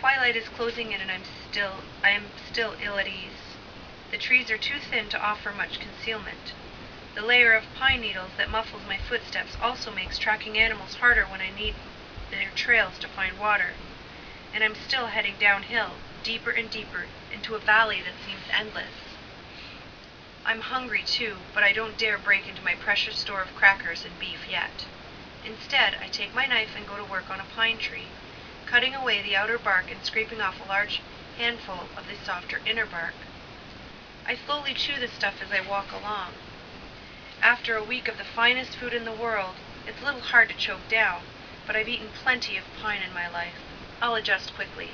twilight is closing in and I am still ill at ease. The trees are too thin to offer much concealment. The layer of pine needles that muffles my footsteps also makes tracking animals harder when I need their trails to find water. And I'm still heading downhill, deeper and deeper, into a valley that seems endless. I'm hungry too, but I don't dare break into my precious store of crackers and beef yet. Instead, I take my knife and go to work on a pine tree, cutting away the outer bark and scraping off a large handful of the softer inner bark. I slowly chew the stuff as I walk along. After a week of the finest food in the world, it's a little hard to choke down, but I've eaten plenty of pine in my life. I'll adjust quickly.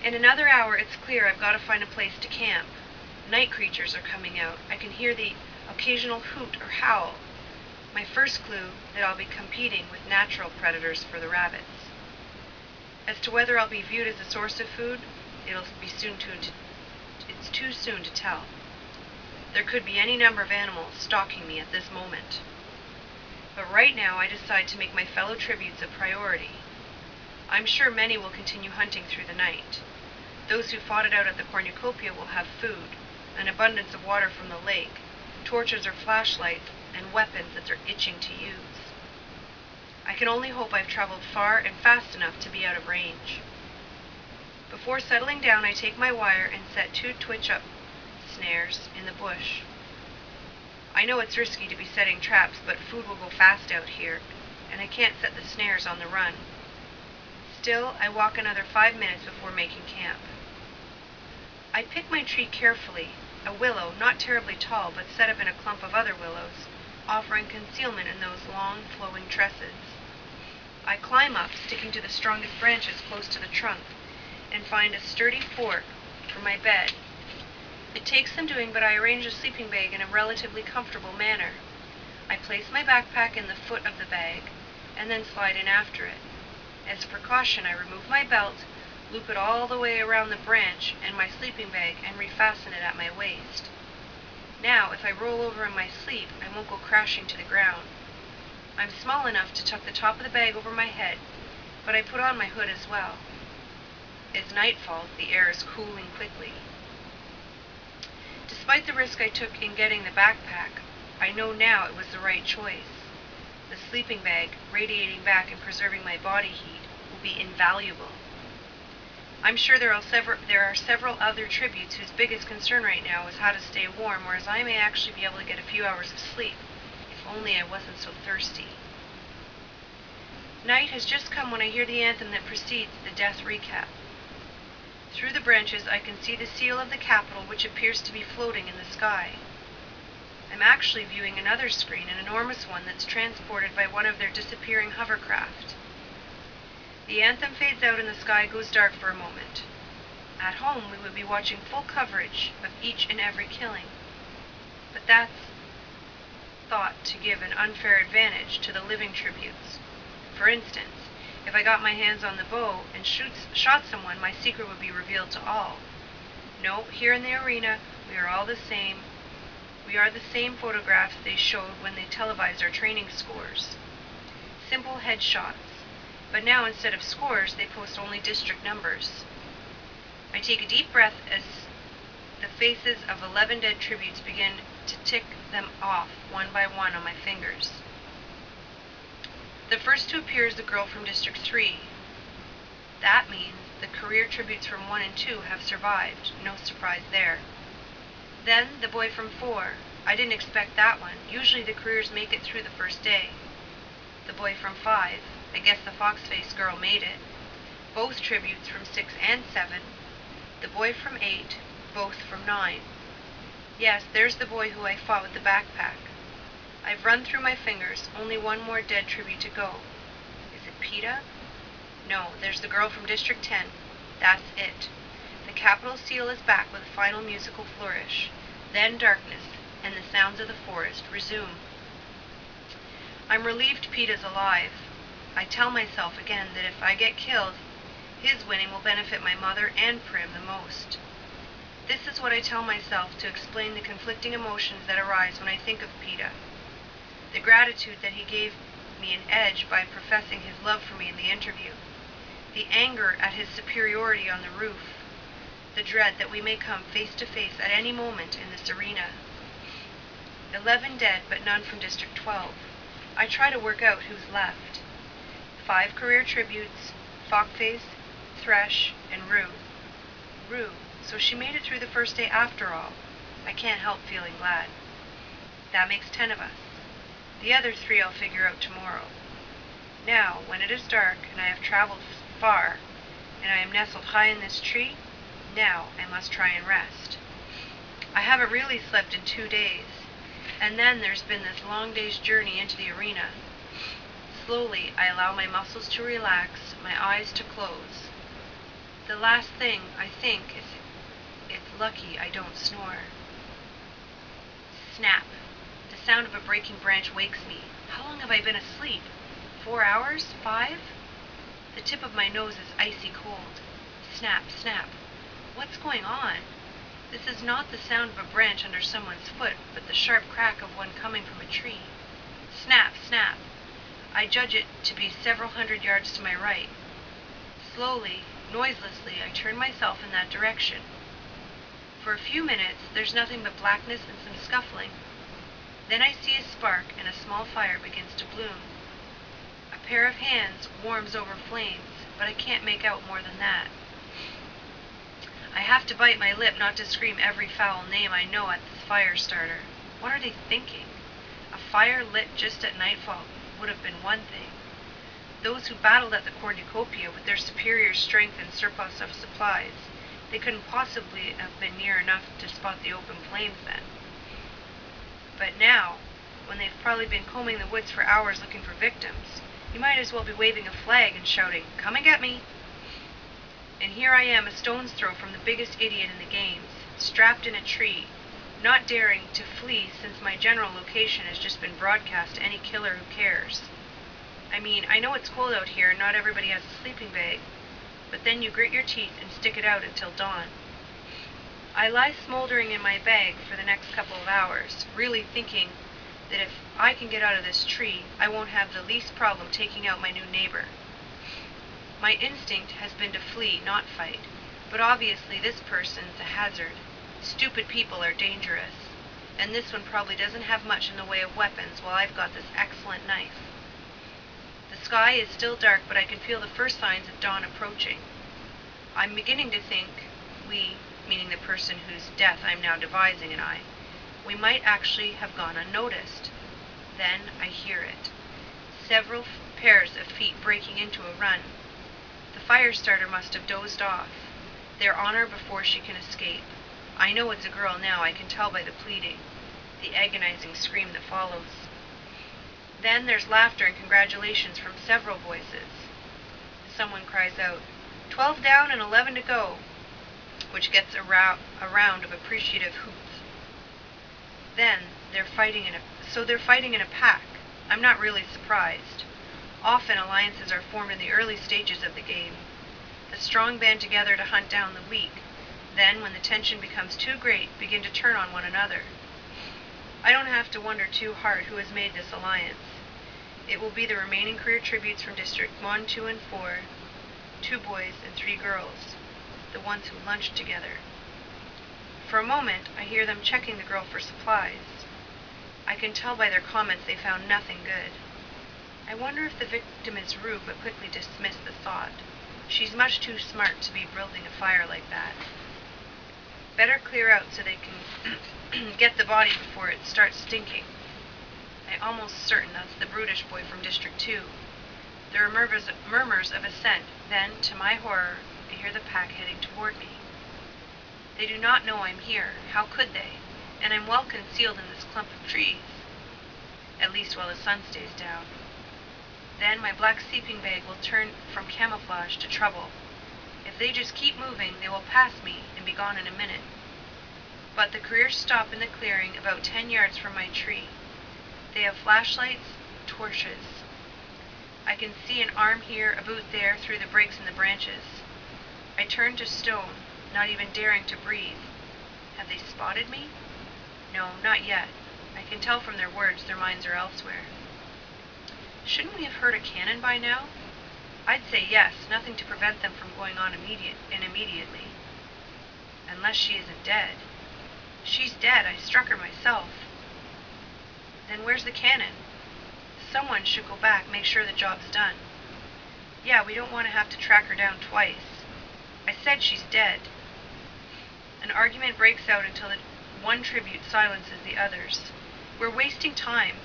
In another hour, it's clear I've got to find a place to camp. Night creatures are coming out. I can hear the occasional hoot or howl. My first clue that I'll be competing with natural predators for the rabbits. As to whether I'll be viewed as a source of food, it's too soon to tell. There could be any number of animals stalking me at this moment. But right now I decide to make my fellow tributes a priority. I'm sure many will continue hunting through the night. Those who fought it out at the cornucopia will have food, an abundance of water from the lake, torches or flashlights, and weapons that they're itching to use. I can only hope I've traveled far and fast enough to be out of range. Before settling down, I take my wire and set 2 twitch-up snares in the bush. I know it's risky to be setting traps, but food will go fast out here, and I can't set the snares on the run. Still, I walk another 5 minutes before making camp. I pick my tree carefully, a willow not terribly tall but set up in a clump of other willows, offering concealment in those long, flowing tresses. I climb up, sticking to the strongest branches close to the trunk, and find a sturdy fork for my bed. It takes some doing, but I arrange a sleeping bag in a relatively comfortable manner. I place my backpack in the foot of the bag, and then slide in after it. As a precaution, I remove my belt, loop it all the way around the branch and my sleeping bag, and refasten it at my waist. Now, if I roll over in my sleep, I won't go crashing to the ground. I'm small enough to tuck the top of the bag over my head, but I put on my hood as well. As night falls, the air is cooling quickly. Despite the risk I took in getting the backpack, I know now it was the right choice. The sleeping bag, radiating back and preserving my body heat, will be invaluable. I'm sure there are several other tributes whose biggest concern right now is how to stay warm, whereas I may actually be able to get a few hours of sleep, if only I wasn't so thirsty. Night has just come when I hear the anthem that precedes the death recap. Through the branches I can see the seal of the Capitol, which appears to be floating in the sky. I'm actually viewing another screen, an enormous one that's transported by one of their disappearing hovercraft. The anthem fades out and the sky goes dark for a moment. At home, we would be watching full coverage of each and every killing. But that's thought to give an unfair advantage to the living tributes. For instance, if I got my hands on the bow and shot someone, my secret would be revealed to all. No, here in the arena, we are all the same. We are the same photographs they showed when they televised our training scores. Simple headshots. But now, instead of scores, they post only district numbers. I take a deep breath as the faces of 11 dead tributes begin to tick them off one by one on my fingers. The first to appear is the girl from District 3. That means the career tributes from 1 and 2 have survived. No surprise there. Then, the boy from 4. I didn't expect that one. Usually the careers make it through the first day. The boy from 5. I guess the fox-faced girl made it. Both tributes from 6 and 7. The boy from 8. Both from 9. Yes, there's the boy who I fought with the backpack. I've run through my fingers. Only one more dead tribute to go. Is it PETA? No, there's the girl from District 10. That's it. The Capitol seal is back with a final musical flourish. Then darkness, and the sounds of the forest resume. I'm relieved PETA's alive. I tell myself again that if I get killed, his winning will benefit my mother and Prim the most. This is what I tell myself to explain the conflicting emotions that arise when I think of PETA. The gratitude that he gave me an edge by professing his love for me in the interview. the anger at his superiority on the roof, the dread that we may come face to face at any moment in this arena. 11 dead, but none from District 12. I try to work out who's left. 5 career tributes, Fockface, Thresh, and Rue. Rue, so she made it through the first day after all. I can't help feeling glad. That makes 10 of us. The other 3 I'll figure out tomorrow. Now, when it is dark, and I have traveled far, and I am nestled high in this tree, now I must try and rest. I haven't really slept in 2 days, and then there's been this long day's journey into the arena. Slowly, I allow my muscles to relax, my eyes to close. The last thing I think is, it's lucky I don't snore. Snap. The sound of a breaking branch wakes me. How long have I been asleep? 4 hours? 5? The tip of my nose is icy cold. Snap, snap. What's going on? This is not the sound of a branch under someone's foot, but the sharp crack of one coming from a tree. Snap, snap. I judge it to be several hundred yards to my right. Slowly, noiselessly, I turn myself in that direction. For a few minutes, there's nothing but blackness and some scuffling. Then I see a spark, and a small fire begins to bloom. A pair of hands warms over flames, but I can't make out more than that. I have to bite my lip not to scream every foul name I know at this fire starter. What are they thinking? A fire lit just at nightfall would have been one thing. Those who battled at the cornucopia with their superior strength and surplus of supplies, they couldn't possibly have been near enough to spot the open flames then. But now, when they've probably been combing the woods for hours looking for victims, you might as well be waving a flag and shouting, "Come and get me!" And here I am, a stone's throw from the biggest idiot in the games, strapped in a tree, not daring to flee since my general location has just been broadcast to any killer who cares. I mean, I know it's cold out here and not everybody has a sleeping bag, but then you grit your teeth and stick it out until dawn. I lie smoldering in my bag for the next couple of hours, really thinking that if I can get out of this tree, I won't have the least problem taking out my new neighbor. My instinct has been to flee, not fight, but obviously this person's a hazard. Stupid people are dangerous, and this one probably doesn't have much in the way of weapons while I've got this excellent knife. The sky is still dark, but I can feel the first signs of dawn approaching. I'm beginning to think we, meaning the person whose death I'm now devising and I, we might actually have gone unnoticed. Then I hear it. Several pairs of feet breaking into a run. The fire starter must have dozed off. They're on her before she can escape. I know it's a girl now, I can tell by the pleading, the agonizing scream that follows. Then there's laughter and congratulations from several voices. Someone cries out, 12 down and 11 to go, which gets a round of appreciative hoots. Then they're fighting in a pack. I'm not really surprised. Often alliances are formed in the early stages of the game. The strong band together to hunt down the weak. Then, when the tension becomes too great, begin to turn on one another. I don't have to wonder too hard who has made this alliance. It will be the remaining career tributes from District 1, 2, and 4, 2 boys and 3 girls, the ones who lunched together. For a moment, I hear them checking the girl for supplies. I can tell by their comments they found nothing good. I wonder if the victim is Rue, but quickly dismiss the thought. She's much too smart to be building a fire like that. Better clear out so they can get the body before it starts stinking. I'm almost certain that's the brutish boy from District 2. There are murmurs of assent. Then, to my horror, I hear the pack heading toward me. They do not know I'm here. How could they? And I'm well concealed in this clump of trees. At least while the sun stays down. Then my black sleeping bag will turn from camouflage to trouble. If they just keep moving, they will pass me and be gone in a minute. But the careers stop in the clearing about 10 yards from my tree. They have flashlights, torches. I can see an arm here, a boot there, through the breaks in the branches. I turn to stone, not even daring to breathe. Have they spotted me? No, not yet. I can tell from their words their minds are elsewhere. Shouldn't we have heard a cannon by now? I'd say yes, nothing to prevent them from going on immediately. Unless she isn't dead. She's dead, I struck her myself. Then where's the cannon? Someone should go back, make sure the job's done. Yeah, we don't want to have to track her down twice. I said she's dead. An argument breaks out until one tribute silences the others. We're wasting time.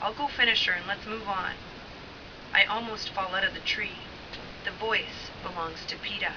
I'll go finish her and let's move on. I almost fall out of the tree. The voice belongs to PETA.